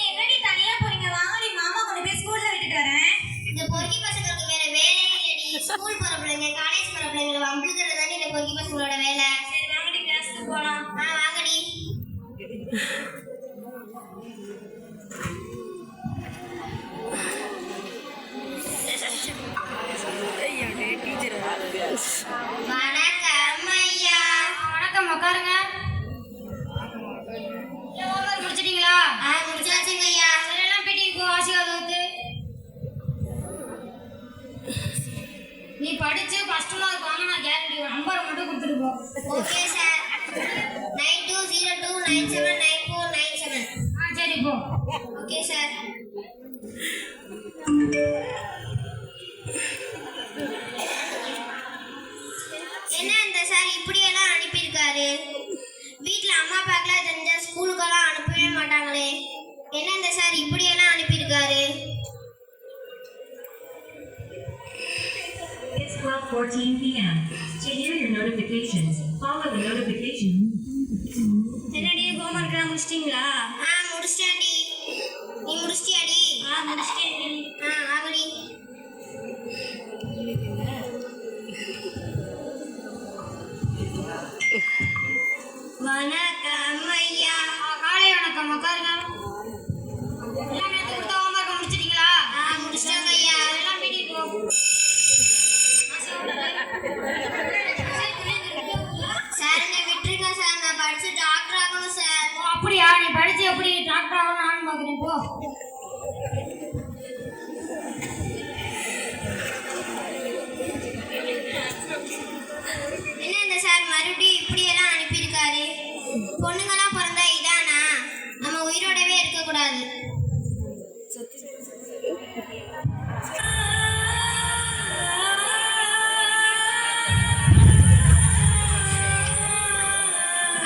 எங்கடி தனியா போறீங்க? வாங்கடி, மாமா கொண்டு போய் ஸ்கூல்ல விட்டுட்டு வரேன். இந்த பொறுக்கி பசங்களுக்கு வேற வேலையே இல்லடி. ஸ்கூல் போற பிள்ளைங்க, காலேஜ் போற பிள்ளைங்களை வம்பிழுக்கிறது தானே இந்த பொறுக்கி பசங்களோட வேலை. சரி வாங்கடி, கிளாஸ்க்கு போலாம். வாங்கடி. வணக்கம் ஐயா. வணக்கம், உட்காருங்க. முடிச்சிட்டீங்களா? முடிச்சாச்சுங்க ஐயா. எல்லாம் பேட்டிக்கு போ, ஆசீர்வாதத்துக்கு. நீ படிச்சு ஃபர்ஸ்ட் மார்க் வாங்க, நான் கேரண்டி நம்பரை மட்டும் கொடுத்துட்டு போ. Okay sir. 9202979497. சரி போ. Okay sir. என்ன இந்த சார் இப்படியெல்லாம் அனுப்பியிருக்காரு? வீட்டில் அம்மா அப்பாக்கெல்லாம் தெரிஞ்சா ஸ்கூலுக்கெல்லாம் அனுப்பவே மாட்டாங்களே. என்ன இந்த சார் இப்படியெல்லாம் அனுப்பியிருக்காரு? It's 12:14 p.m. To hear your notifications, follow the notification. என்னடி ஹோம்ஒர்க்லாம் முடிச்சிட்டீங்களா? முடிச்சிட்டேன்டி. நீ முடிச்சிட்டியாடி? முடிச்சிட்டேன்டி. ஆகுடி. வணக்கம் ஐயா. காலை வணக்கம், உட்காருங்க. எல்லாம் நேத்து கொடுத்த ஹோம்ஒர்க் முடிச்சிட்டீங்களா? முடிச்சிட்டாங்க ஐயா. எல்லாம் பேட்டிக்கு போ. சார் என்னை விட்டுருங்க சார். நான் படிச்சு டாக்டர் ஆகணும் சார். அப்படியா? நீ படிச்சு எப்படி டாக்டர் ஆகணும் நானும் பார்க்குறேன் போ. என்ன இந்த சார் மறுபடியும் இப்படியெல்லாம் அனுப்பியிருக்காரு? பொண்ணுங்களாம் பிறந்தா இதானா? நம்ம உயிரோடவே இருக்கக்கூடாது.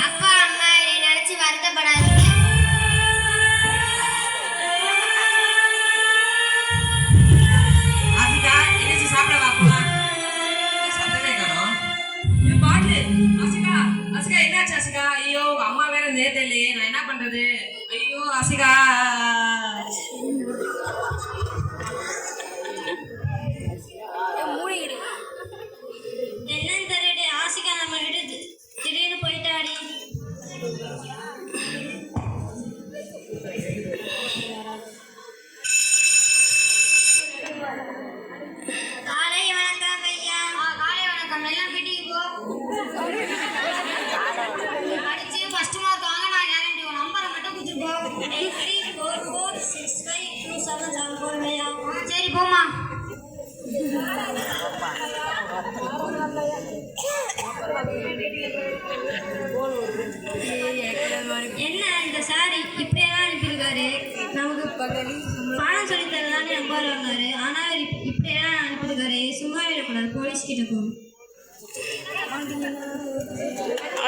அப்பா அம்மா என்னை நினைச்சு வருத்தப்படாதீங்க. ஆசிகா, எந்திரிச்சு சாப்பிட வா போலாம். சத்தமே காணோம். என் பாட்டு. ஆசிகா, ஆசிகா என்னாச்சு ஆசிகா? ஐயோ, உங்க அம்மா வேற நேரத்தை இல்லையே, நான் என்ன பண்றது? ஐயோ ஆசிகா. என்னன்னு தெரியல, ஆசிகா நம்ம கிட்ட திடீர்னு போயிட்டாடி. காலை வணக்கம் ஐயா. காலை வணக்கம். எல்லாம் பேட்டிக்கு போ. படிச்சு ஃபர்ஸ்ட் மார்க் வாங்க, நான் கேரண்டி நம்பரை மட்டும் கொடுத்துட்டு போ. 8344652774. சரி போமா. என்ன இந்த சார் இப்படியெல்லாம் அனுப்பியிருக்காரு? நமக்கு பாடம் சொல்லி தரலான்னு நம்பர் வாங்கினாரு, ஆனா இப்படியெல்லாம் அனுப்பியிருக்காரு. சும்மா விடக்கூடாது, போலீஸ் கிட்ட போகணும்.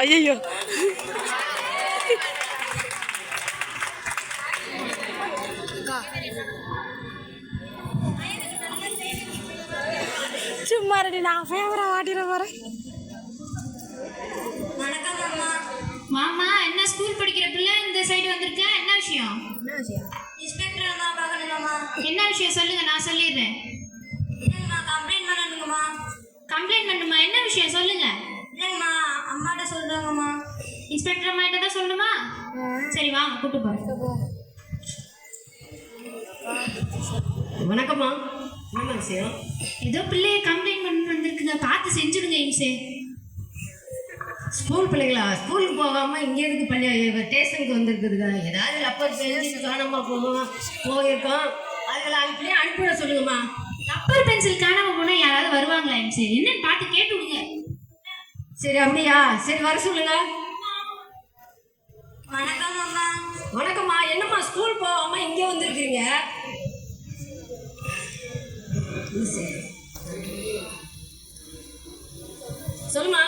ஐயோ சும்மா ரெடி, நான் ஃபேவரா வாட்டிட போறேன். வணக்கம் அம்மா. மாமா, என்ன ஸ்கூல் படிக்கிற பிள்ளை இந்த சைடு வந்திருக்க? என்ன விஷயம்? இன்ஸ்பெக்டர் அம்மா பார்க்கணுங்கம்மா. என்ன விஷயம் சொல்லுங்க, நான் சொல்லிடுறேன். இல்லைங்கம்மா, கம்ப்ளைண்ட் பண்ணணுங்கம்மா. கம்ப்ளைண்ட் பண்ணுமா? என்ன விஷயம் சொல்லுங்க. இல்லைங்கம்மா, அம்மாட்ட சொல்றாங்கம்மா. இன்ஸ்பெக்டர் அம்மா கிட்ட தான் சொல்லணுமா? சரி வாங்க, கூட்டு போறேன். வணக்கம்மா. என்ன விஷயம்? ஏதோ பிள்ளைய கம்ப்ளைண்ட் பண்ணி வந்திருக்குங்க, பார்த்து செஞ்சுடுங்க. இன்சே ஸ்கூல் பிள்ளைங்களா? ஸ்கூலுக்கு போகாம இங்க இருக்கு பள்ளி ஸ்டேஷனுக்கு வந்திருக்குதுங்க. ஏதாவது அப்பர் பென்சில் காணாம போயிருக்கோம். அதுல அப்படியே அனுப்பிவிட சொல்லுங்கம்மா. ரப்பர் பென்சில் காணாம போனா யாராவது வருவாங்களா? இன்சே என்னன்னு பார்த்து கேட்டு விடுங்க. சரி அப்படியா? சரி வர சொல்லுங்க. வணக்கம் அம்மா. வணக்கம்மா. என்னம்மா ஸ்கூல் போகாம இங்க வந்திருக்கீங்க? சொல்லுமா.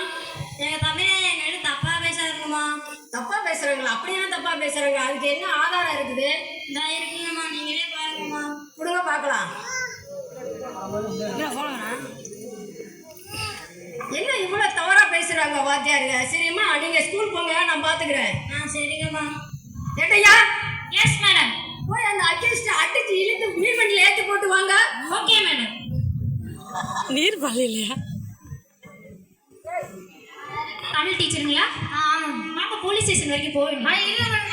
எங்க தமிழ எங்க தப்பா பேசாதுங்கம்மா. தப்பா பேசுறாங்களா? அப்படியே தப்பா பேசுறாங்க. அதுக்கு என்ன ஆதாரம் இருக்குது? இதா இருக்குங்கம்மா, நீங்களே பாருங்கம்மா. கொடுங்க பார்க்கலாம். என்ன இவ்வளவு தவறா பேசுறாங்க வாத்தியாருங்க? சரிம்மா நீங்க ஸ்கூல் போங்க, நான் பாத்துக்கிறேன். சரிங்கம்மா. ஏட்டையா எஸ் மேடம். போய் அந்த அட்ஜஸ்ட் அடிச்சு இழுத்து மீன் வண்டியில ஏத்தி போட்டு வாங்க. Okay madam. நீர் பள்ளியிலையா? தமிழ் டீச்சருங்களா? ஆமாம். நாங்கள் போலீஸ் ஸ்டேஷன் வரைக்கும் போக வேண்டியது. இல்ல மேடம்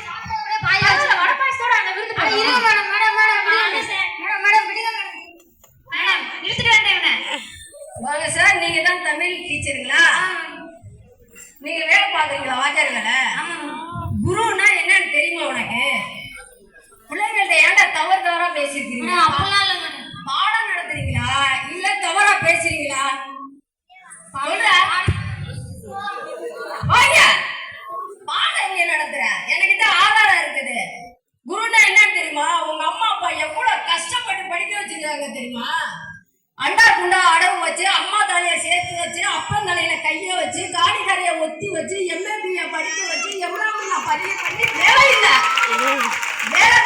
வடை பாயசத்தோட அந்த விருந்து இல்ல madam madam madam madam madam விடுங்க மேடம். மேடம் இழுத்துட்டு வேண்டாம். வாங்க சார், நீங்க தான் தமிழ் டீச்சருங்களா? நீங்க வேலை பாக்குறீங்களா வாத்தியார் வேலை? குருன்னா என்னன்னு தெரியுமா உனக்கு? பிள்ளைங்கள்ட்ட ஏன்டா தவறா பேசிருக்கீங்க? அப்பலாம் இல்ல மேடம். பாடம் நடத்துறீங்களா இல்ல தவறா பேசுறீங்களா? சொல்ற வாங்க. பாடம் எங்க நடத்துற? என்கிட்ட ஆதாரம் இருக்குது. குருன்னா என்னன்னு தெரியுமா? உங்க அம்மா அப்பா எவ்வளவு கஷ்டப்பட்டு படிக்க வச்சிருக்காங்க தெரியுமா? அண்டா குண்டா அடவு வச்சு, அம்மா தலைய சேர்த்து வச்சு, அப்பன் தலையில கைய வச்சு, காணிக்கரைய ஒத்தி வச்சு, எம்ஏபிஏ படிக்க வச்சு, எவ்வளவு நான் பதிவு பண்ணி வேலை இல்லை. வேலை